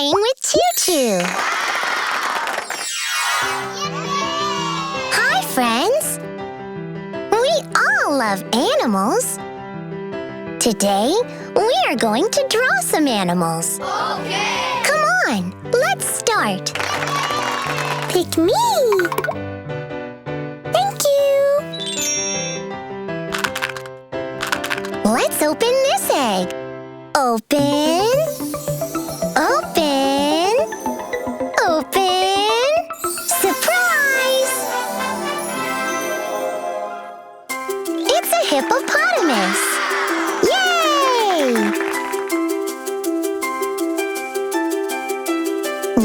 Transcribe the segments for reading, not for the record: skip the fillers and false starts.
playing with ChuChu. Hi, friends. We all love animals. Today, we are going to draw some animals. Okay! Come on, let's start. Pick me. Thank you. Let's open this egg. Open. Open. Open. Surprise! It's a hippopotamus. Yay!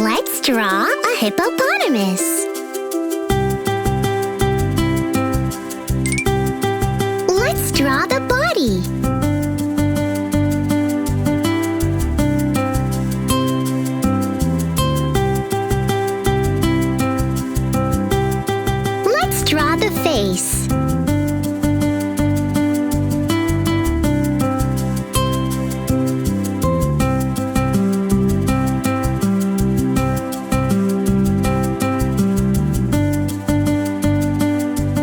Let's draw a hippopotamus. Let's draw the body. Let's draw the face.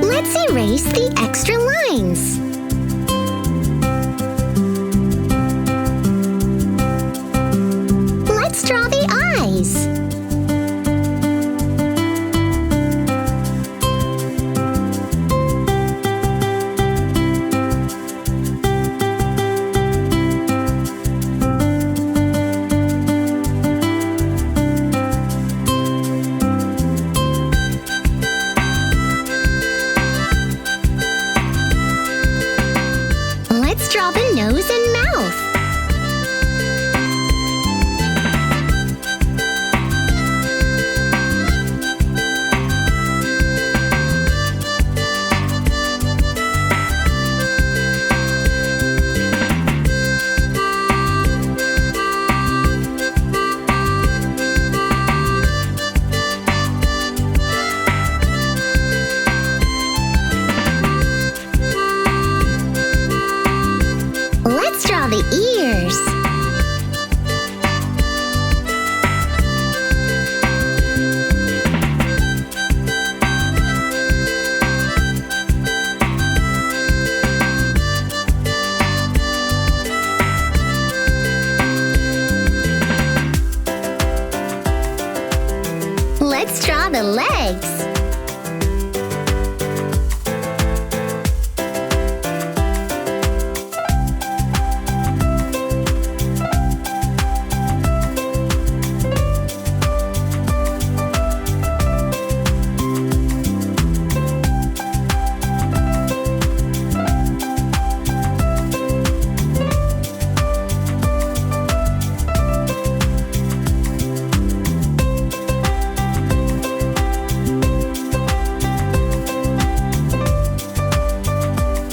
Let's erase the extra lines. Let's draw the eyes. Let's draw the nose and mouth. Let's draw the ears. Let's draw the legs.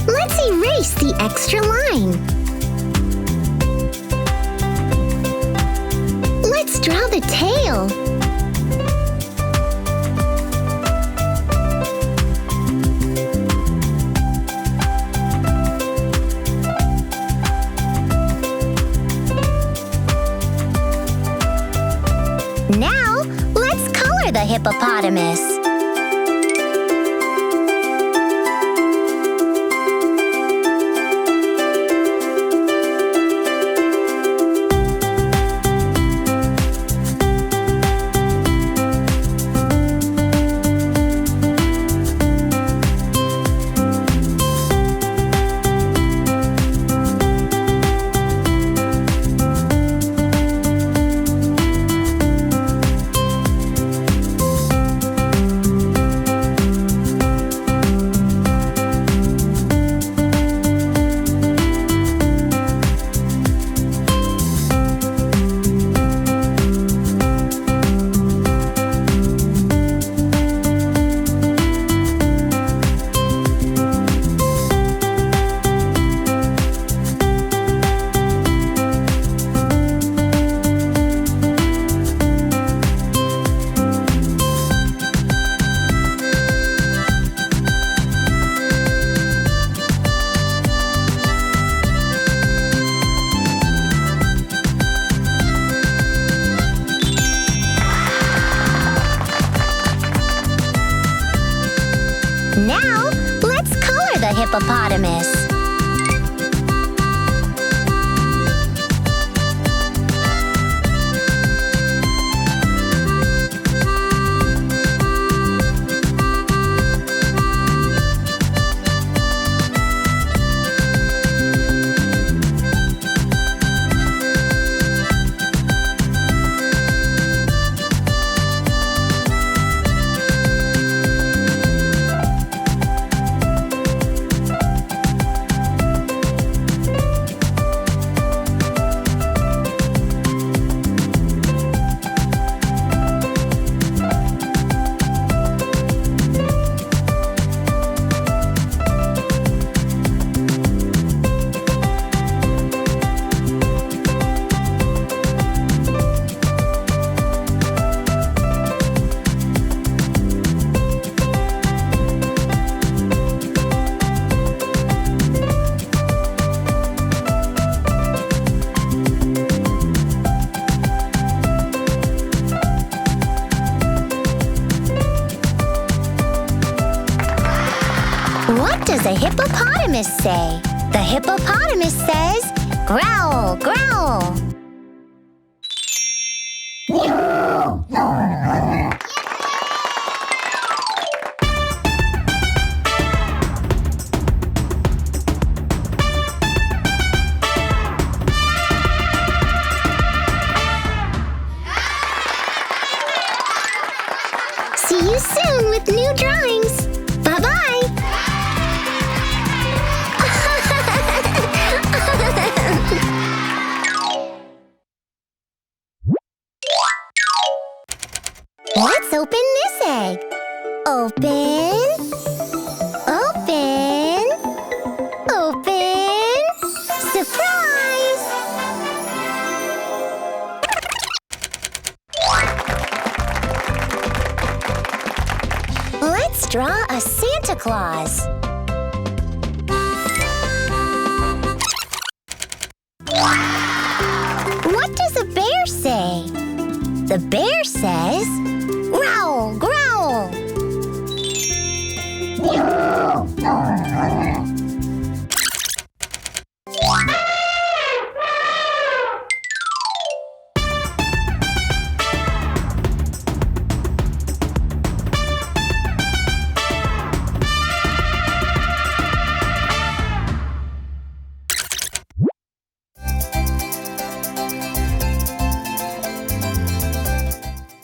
Let's erase the extra line. Let's draw the tail. Now, let's color the hippopotamus. hippopotamus. What does a hippopotamus say? The hippopotamus says, growl, growl. See you soon with new drawings. Bye-bye. Let's open this egg. Open. Open. Open. Surprise! Let's draw a Santa Claus. What does a bear say? The bear says, growl, growl.